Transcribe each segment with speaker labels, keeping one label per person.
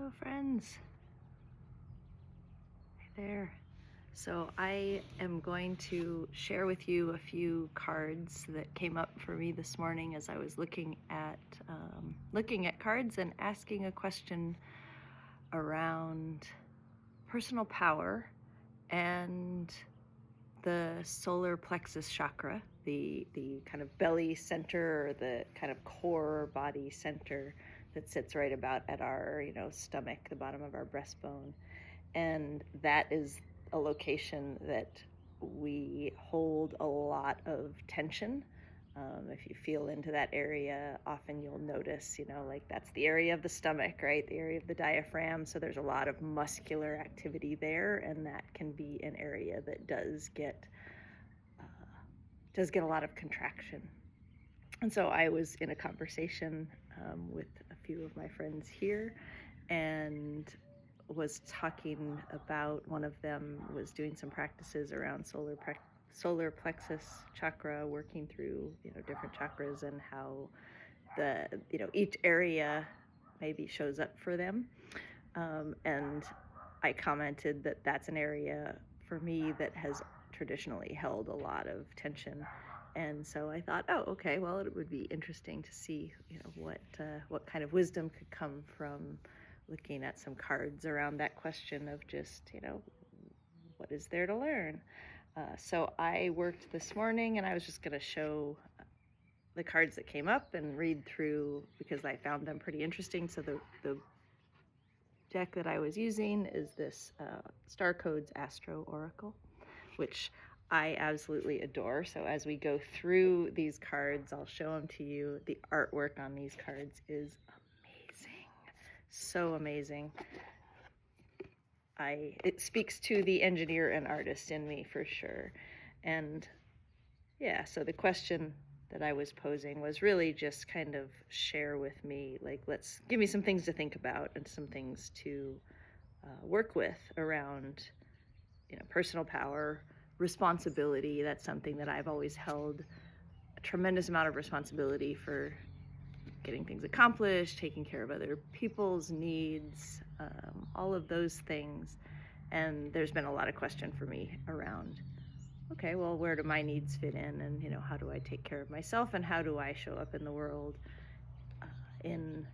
Speaker 1: Hello, friends. Hey there. So I am going to share with you a few cards that came up for me this morning as I was looking at cards and asking a question around personal power and the solar plexus chakra, the kind of belly center, or the kind of core body center that sits right about at our stomach, the bottom of our breastbone. And that is a location that we hold a lot of tension. If you feel into that area, often you'll notice, like that's the area of the stomach, right? The area of the diaphragm. So there's a lot of muscular activity there, and that can be an area that does get a lot of contraction. And so I was in a conversation with a few of my friends here, and was talking about, one of them was doing some practices around solar plexus chakra, working through different chakras and how the each area maybe shows up for them. And I commented that that's an area for me that has traditionally held a lot of tension. And so I thought, oh, okay, well, it would be interesting to see, what kind of wisdom could come from looking at some cards around that question of just, what is there to learn? So I worked this morning, and I was just going to show the cards that came up and read through, because I found them pretty interesting. So the deck that I was using is this Starcodes Astro Oracle, which I absolutely adore. So as we go through these cards, I'll show them to you. The artwork on these cards is amazing. So amazing. It speaks to the engineer and artist in me for sure. And yeah, so the question that I was posing was really just kind of share with me, like, give me some things to think about and some things to work with around, personal power, responsibility. That's something that I've always held a tremendous amount of responsibility for, getting things accomplished, taking care of other people's needs, all of those things. And there's been a lot of question for me around, okay, well, where do my needs fit in? And, how do I take care of myself? And how do I show up in the world in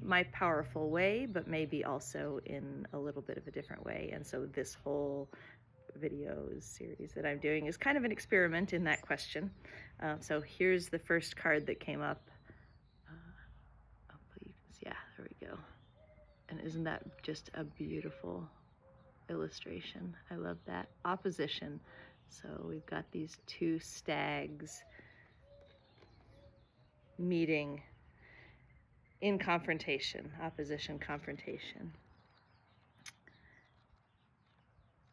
Speaker 1: my powerful way, but maybe also in a little bit of a different way? And so this whole videos series that I'm doing is kind of an experiment in that question. So here's the first card that came up. Yeah, there we go. And isn't that just a beautiful illustration? I love that. Opposition. So we've got these two stags meeting in confrontation, opposition, confrontation.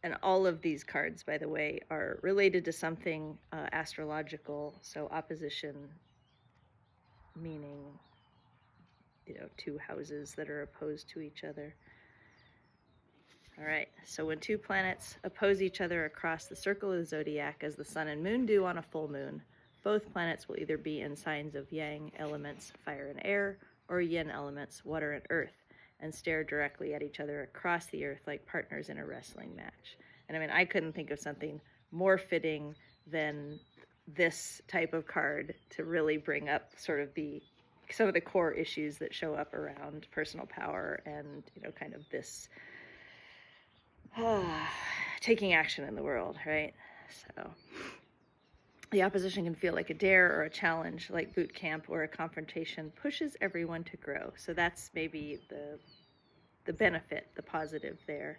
Speaker 1: And all of these cards, by the way, are related to something astrological. So opposition meaning, two houses that are opposed to each other. All right, so when two planets oppose each other across the circle of the zodiac, as the sun and moon do on a full moon, both planets will either be in signs of yang elements, fire and air, or yin elements, water and earth, and stare directly at each other across the earth like partners in a wrestling match. And I mean, I couldn't think of something more fitting than this type of card to really bring up sort of some of the core issues that show up around personal power and, kind of this taking action in the world, right? So the opposition can feel like a dare or a challenge, like boot camp, or a confrontation pushes everyone to grow. So that's maybe the benefit, the positive there,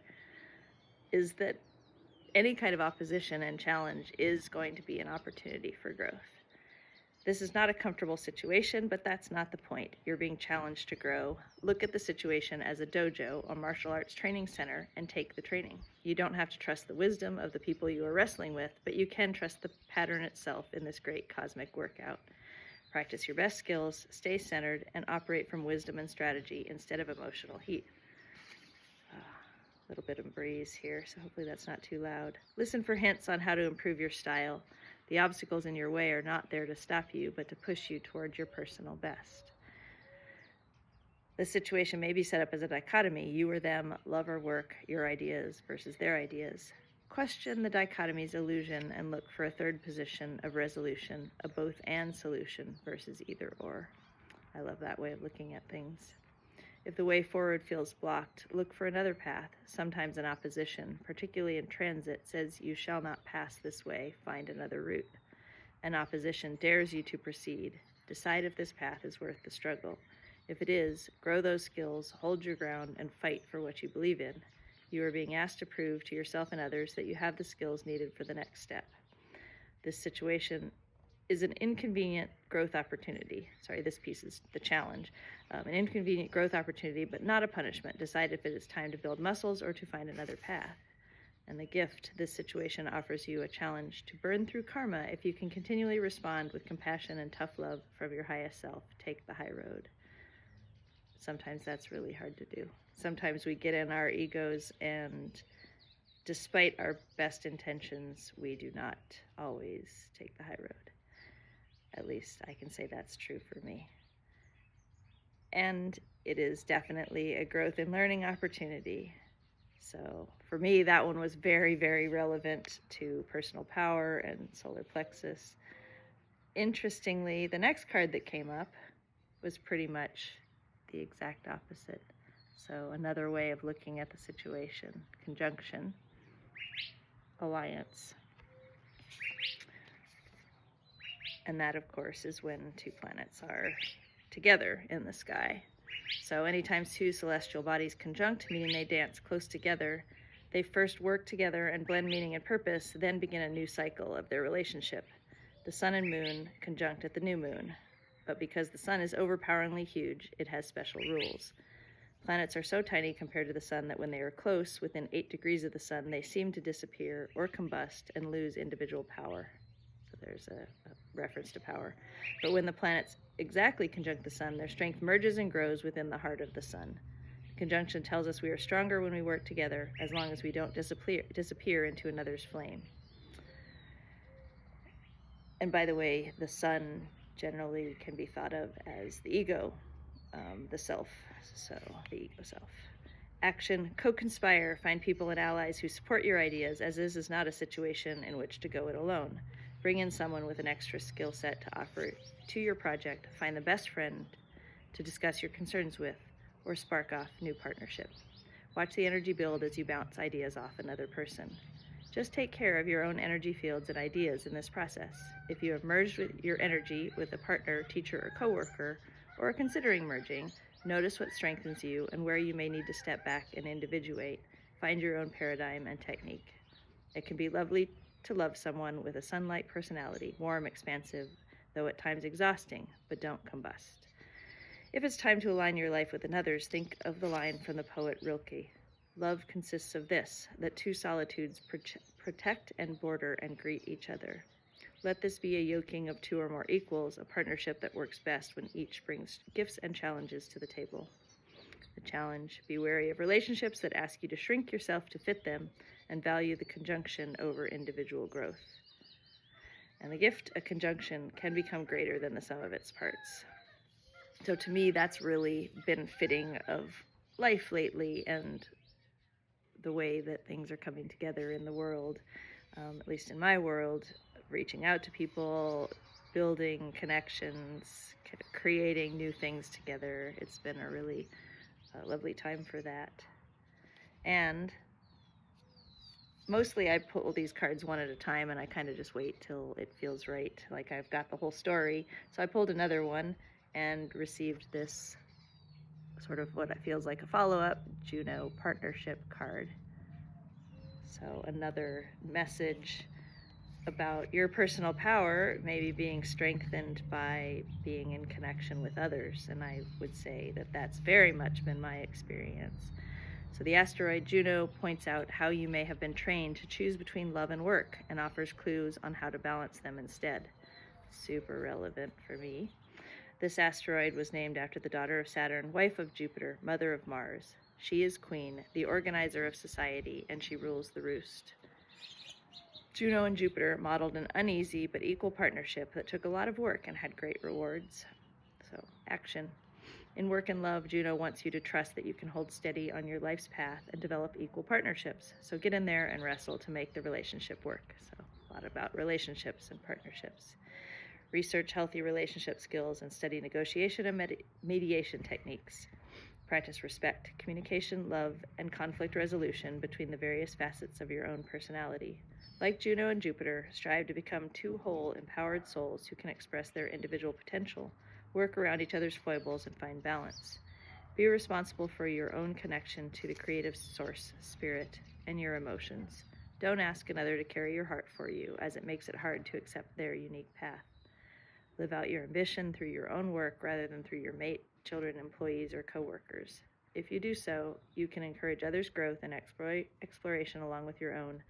Speaker 1: is that any kind of opposition and challenge is going to be an opportunity for growth. This is not a comfortable situation, but that's not the point. You're being challenged to grow. Look at the situation as a dojo, a martial arts training center, and take the training. You don't have to trust the wisdom of the people you are wrestling with, but you can trust the pattern itself in this great cosmic workout. Practice your best skills, stay centered, and operate from wisdom and strategy instead of emotional heat. A little bit of breeze here, so hopefully that's not too loud. Listen for hints on how to improve your style. The obstacles in your way are not there to stop you, but to push you toward your personal best. The situation may be set up as a dichotomy, you or them, love or work, your ideas versus their ideas. Question the dichotomy's illusion and look for a third position of resolution, a both and solution versus either or. I love that way of looking at things. If the way forward feels blocked, look for another path. Sometimes an opposition, particularly in transit, says you shall not pass this way, find another route. An opposition dares you to proceed. Decide if this path is worth the struggle. If it is, grow those skills, hold your ground, and fight for what you believe in. You are being asked to prove to yourself and others that you have the skills needed for the next step. This situation is an inconvenient growth opportunity. Sorry, this piece is the challenge. An inconvenient growth opportunity, but not a punishment. Decide if it is time to build muscles or to find another path. And the gift, this situation offers you a challenge to burn through karma if you can continually respond with compassion and tough love from your highest self. Take the high road. Sometimes that's really hard to do. Sometimes we get in our egos, and despite our best intentions, we do not always take the high road. At least I can say that's true for me. And it is definitely a growth and learning opportunity. So for me, that one was very, very relevant to personal power and solar plexus. Interestingly, the next card that came up was pretty much the exact opposite. So another way of looking at the situation: conjunction, alliance. And that, of course, is when two planets are together in the sky. So anytime two celestial bodies conjunct, meaning they dance close together, they first work together and blend meaning and purpose, then begin a new cycle of their relationship. The sun and moon conjunct at the new moon. But because the sun is overpoweringly huge, it has special rules. Planets are so tiny compared to the sun that when they are close, within 8 degrees of the sun, they seem to disappear or combust and lose individual power. So there's a reference to power. But when the planets exactly conjunct the sun, their strength merges and grows within the heart of the sun. Conjunction tells us we are stronger when we work together, as long as we don't disappear into another's flame. And by the way, the sun generally can be thought of as the ego, the self, so the ego self. Action, co-conspire, find people and allies who support your ideas, as this is not a situation in which to go it alone. Bring in someone with an extra skill set to offer to your project, find the best friend to discuss your concerns with, or spark off new partnership. Watch the energy build as you bounce ideas off another person. Just take care of your own energy fields and ideas in this process. If you have merged with your energy with a partner, teacher, or coworker, or are considering merging, notice what strengthens you and where you may need to step back and individuate. Find your own paradigm and technique. It can be lovely to love someone with a sun-like personality, warm, expansive, though at times exhausting, but don't combust. If it's time to align your life with another's, think of the line from the poet Rilke. Love consists of this, that two solitudes protect and border and greet each other. Let this be a yoking of two or more equals, a partnership that works best when each brings gifts and challenges to the table. The challenge: be wary of relationships that ask you to shrink yourself to fit them and value the conjunction over individual growth. And the gift, a conjunction, can become greater than the sum of its parts. So to me, that's really been fitting of life lately and the way that things are coming together in the world, at least in my world, reaching out to people, building connections, creating new things together. It's been a really lovely time for that. And mostly I pull these cards one at a time, and I kind of just wait till it feels right, like I've got the whole story. So I pulled another one and received this sort of what feels like a follow-up Juno partnership card. So another message about your personal power maybe being strengthened by being in connection with others. And I would say that that's very much been my experience. So the asteroid Juno points out how you may have been trained to choose between love and work and offers clues on how to balance them instead. Super relevant for me. This asteroid was named after the daughter of Saturn, wife of Jupiter, mother of Mars. She is queen, the organizer of society, and she rules the roost. Juno and Jupiter modeled an uneasy but equal partnership that took a lot of work and had great rewards. So, action. In work and love, Juno wants you to trust that you can hold steady on your life's path and develop equal partnerships. So get in there and wrestle to make the relationship work. So a lot about relationships and partnerships. Research healthy relationship skills and study negotiation and mediation techniques. Practice respect, communication, love, and conflict resolution between the various facets of your own personality. Like Juno and Jupiter, strive to become two whole, empowered souls who can express their individual potential, work around each other's foibles, and find balance. Be responsible for your own connection to the creative source, spirit, and your emotions. Don't ask another to carry your heart for you, as it makes it hard to accept their unique path. Live out your ambition through your own work rather than through your mate, children, employees, or coworkers. If you do so, you can encourage others' growth and exploration along with your own,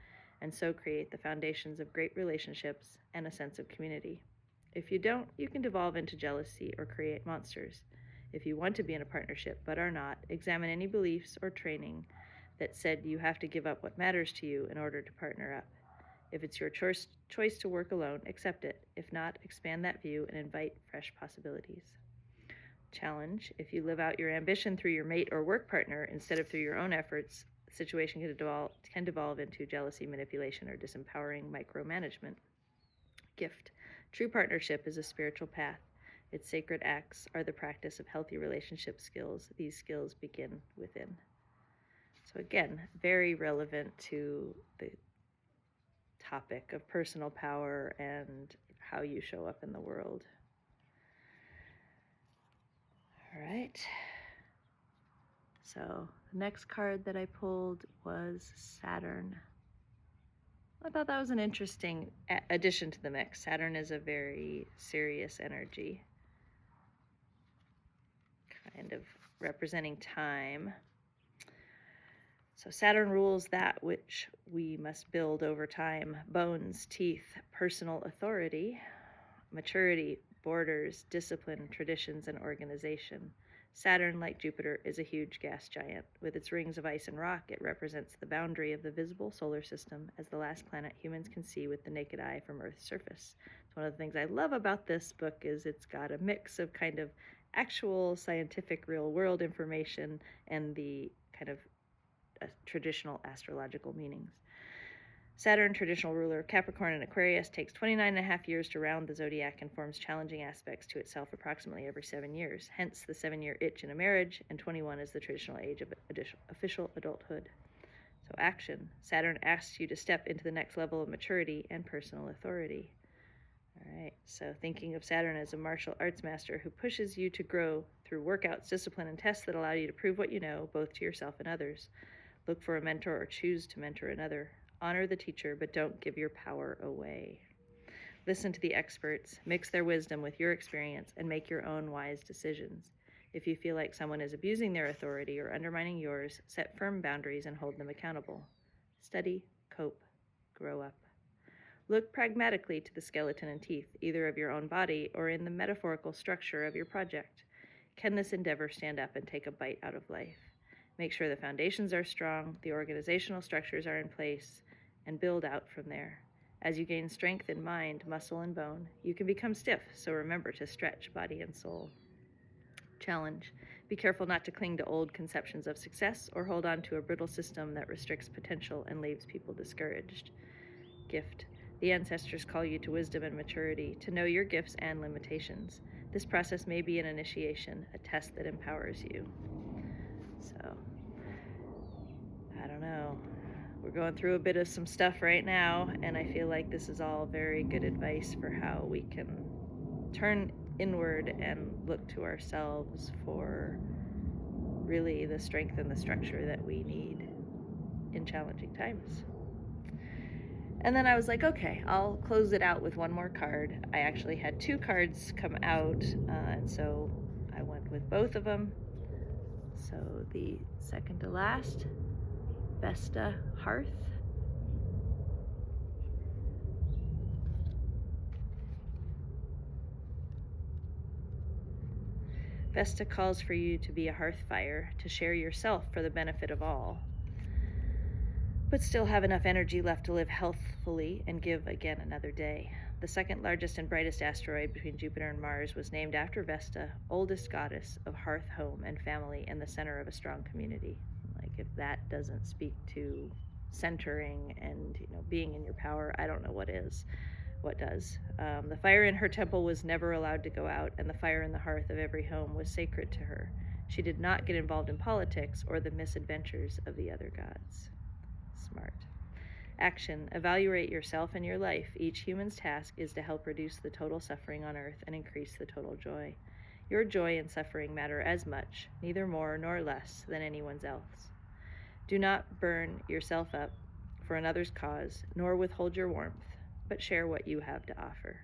Speaker 1: and so create the foundations of great relationships and a sense of community. If you don't, you can devolve into jealousy or create monsters. If you want to be in a partnership but are not, examine any beliefs or training that said you have to give up what matters to you in order to partner up. If it's your choice to work alone, accept it. If not, expand that view and invite fresh possibilities. Challenge: if you live out your ambition through your mate or work partner instead of through your own efforts, the situation can devolve into jealousy, manipulation, or disempowering micromanagement. Gift: true partnership is a spiritual path. Its sacred acts are the practice of healthy relationship skills. These skills begin within. So again, very relevant to the topic of personal power and how you show up in the world. All right. So the next card that I pulled was Saturn. I thought that was an interesting addition to the mix. Saturn is a very serious energy, kind of representing time. So Saturn rules that which we must build over time: bones, teeth, personal authority, maturity, borders, discipline, traditions, and organization. Saturn, like Jupiter, is a huge gas giant. With its rings of ice and rock, it represents the boundary of the visible solar system as the last planet humans can see with the naked eye from Earth's surface. So one of the things I love about this book is it's got a mix of kind of actual scientific real-world information and the kind of traditional astrological meanings. Saturn, traditional ruler of Capricorn and Aquarius, takes 29.5 years to round the zodiac and forms challenging aspects to itself approximately every 7 years. Hence the 7-year itch in a marriage, and 21 is the traditional age of official adulthood. So action. Saturn asks you to step into the next level of maturity and personal authority. All right, so thinking of Saturn as a martial arts master who pushes you to grow through workouts, discipline, and tests that allow you to prove what you know, both to yourself and others. Look for a mentor or choose to mentor another. Honor the teacher, but don't give your power away. Listen to the experts, mix their wisdom with your experience, and make your own wise decisions. If you feel like someone is abusing their authority or undermining yours, set firm boundaries and hold them accountable. Study, cope, grow up. Look pragmatically to the skeleton and teeth, either of your own body or in the metaphorical structure of your project. Can this endeavor stand up and take a bite out of life? Make sure the foundations are strong, the organizational structures are in place, and build out from there. As you gain strength in mind, muscle, and bone, you can become stiff, so remember to stretch body and soul. Challenge: be careful not to cling to old conceptions of success or hold on to a brittle system that restricts potential and leaves people discouraged. Gift: the ancestors call you to wisdom and maturity, to know your gifts and limitations. This process may be an initiation, a test that empowers you. So, I don't know. We're going through a bit of some stuff right now, and I feel like this is all very good advice for how we can turn inward and look to ourselves for really the strength and the structure that we need in challenging times. And then I was like, okay, I'll close it out with one more card. I actually had 2 cards come out, and so I went with both of them. So the second to last, Vesta Hearth. Vesta calls for you to be a hearth fire, to share yourself for the benefit of all, but still have enough energy left to live healthfully and give again another day. the second largest and brightest asteroid between Jupiter and Mars, was named after Vesta, oldest goddess of hearth, home, and family, and the center of a strong community. Like, if that doesn't speak to centering and, being in your power, I don't know what does. The fire in her temple was never allowed to go out, and the fire in the hearth of every home was sacred to her. She did not get involved in politics or the misadventures of the other gods. Smart. Action. Evaluate yourself and your life. Each human's task is to help reduce the total suffering on earth and increase the total joy. Your joy and suffering matter as much, neither more nor less, than anyone's else. Do not burn yourself up for another's cause, nor withhold your warmth, but share what you have to offer.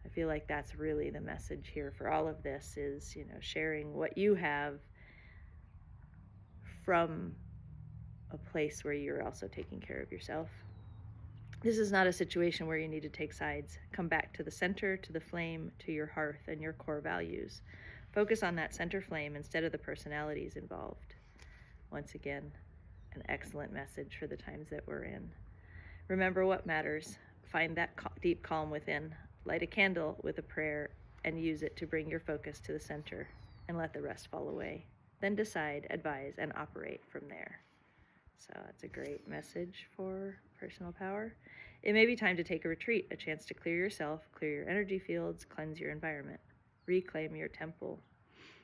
Speaker 1: I feel like that's really the message here for all of this is, sharing what you have from a place where you're also taking care of yourself. This is not a situation where you need to take sides. Come back to the center, to the flame, to your hearth and your core values. Focus on that center flame instead of the personalities involved. Once again, an excellent message for the times that we're in. Remember what matters. Find that deep calm within. Light a candle with a prayer and use it to bring your focus to the center and let the rest fall away. Then decide, advise, and operate from there. So that's a great message for personal power. It may be time to take a retreat, a chance to clear yourself, clear your energy fields, cleanse your environment, reclaim your temple.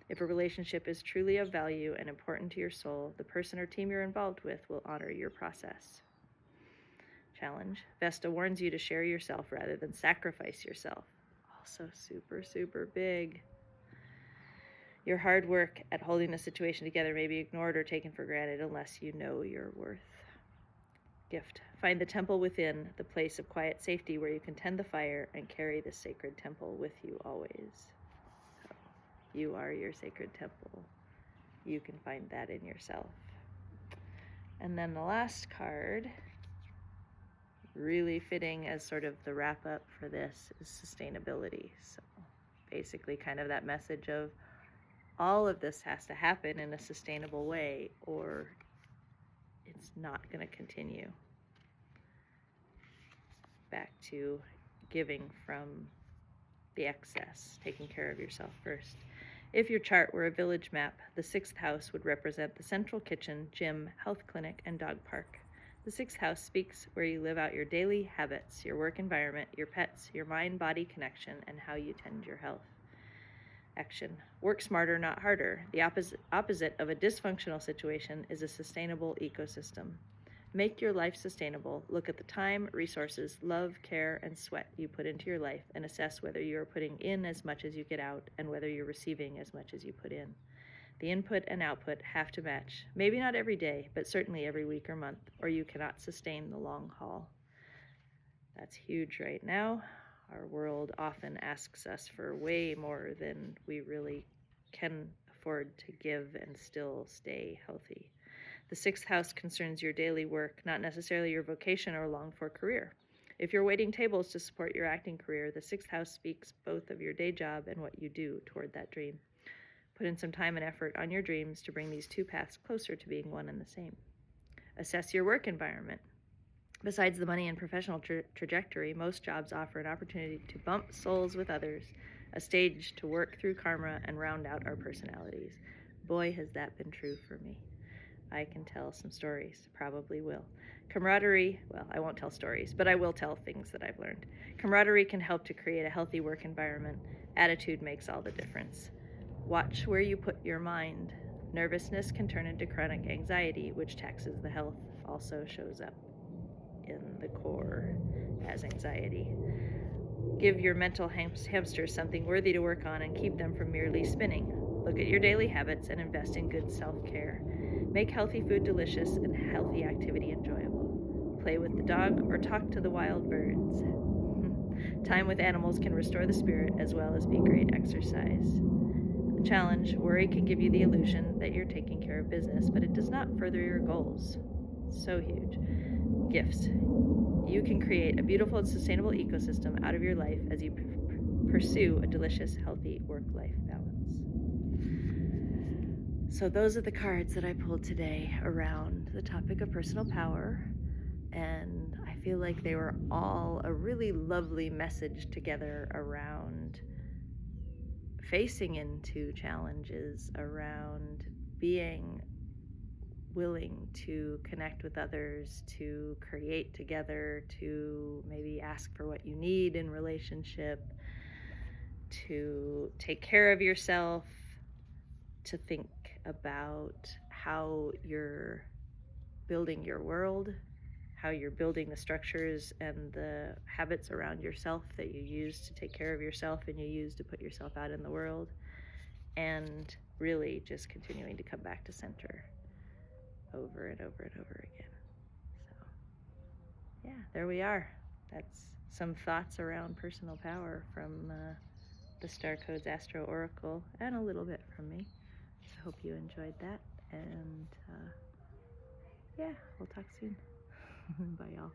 Speaker 1: If a relationship is truly of value and important to your soul, the person or team you're involved with will honor your process. Challenge. Vesta warns you to share yourself rather than sacrifice yourself. Also super, super big. Your hard work at holding the situation together may be ignored or taken for granted unless you know your worth. Gift. Find the temple within, the place of quiet safety where you can tend the fire and carry the sacred temple with you always. So, you are your sacred temple. You can find that in yourself. And then the last card, really fitting as sort of the wrap up for this, is sustainability. So basically kind of that message of all of this has to happen in a sustainable way or it's not going to continue. Back to giving from the excess, taking care of yourself first. If your chart were a village map, the 6th house would represent the central kitchen, gym, health clinic, and dog park. The 6th house speaks where you live out your daily habits, your work environment, your pets, your mind-body connection, and how you tend your health. Action. Work smarter, not harder. The opposite of a dysfunctional situation is a sustainable ecosystem. Make your life sustainable. Look at the time, resources, love, care, and sweat you put into your life and assess whether you are putting in as much as you get out and whether you're receiving as much as you put in. The input and output have to match. Maybe not every day, but certainly every week or month, or you cannot sustain the long haul. That's huge right now. Our world often asks us for way more than we really can afford to give and still stay healthy. The 6th house concerns your daily work, not necessarily your vocation or longed-for career. If you're waiting tables to support your acting career, the 6th house speaks both of your day job and what you do toward that dream. Put in some time and effort on your dreams to bring these two paths closer to being one and the same. Assess your work environment. Besides the money and professional trajectory, most jobs offer an opportunity to bump souls with others, a stage to work through karma and round out our personalities. Boy, has that been true for me. I can tell some stories, probably will. Camaraderie, well, I won't tell stories, but I will tell things that I've learned. Camaraderie can help to create a healthy work environment. Attitude makes all the difference. Watch where you put your mind. Nervousness can turn into chronic anxiety, which taxes the health, also shows up in the core as anxiety. Give your mental hamsters something worthy to work on and keep them from merely spinning. Look at your daily habits and invest in good self-care. Make healthy food delicious and healthy activity enjoyable. Play with the dog or talk to the wild birds. Time with animals can restore the spirit as well as be great exercise. The challenge, worry can give you the illusion that you're taking care of business, but it does not further your goals. So huge. Gifts. You can create a beautiful and sustainable ecosystem out of your life as you pursue a delicious, healthy work-life balance. So those are the cards that I pulled today around the topic of personal power. And I feel like they were all a really lovely message together around facing into challenges, around being willing to connect with others, to create together, to maybe ask for what you need in relationship, to take care of yourself, to think about how you're building your world, how you're building the structures and the habits around yourself that you use to take care of yourself and you use to put yourself out in the world, and really just continuing to come back to center over and over and over again. So, yeah, there we are. That's some thoughts around personal power from the Starcodes Astro Oracle, and a little bit from me. So I hope you enjoyed that, and yeah, we'll talk soon. Bye, y'all.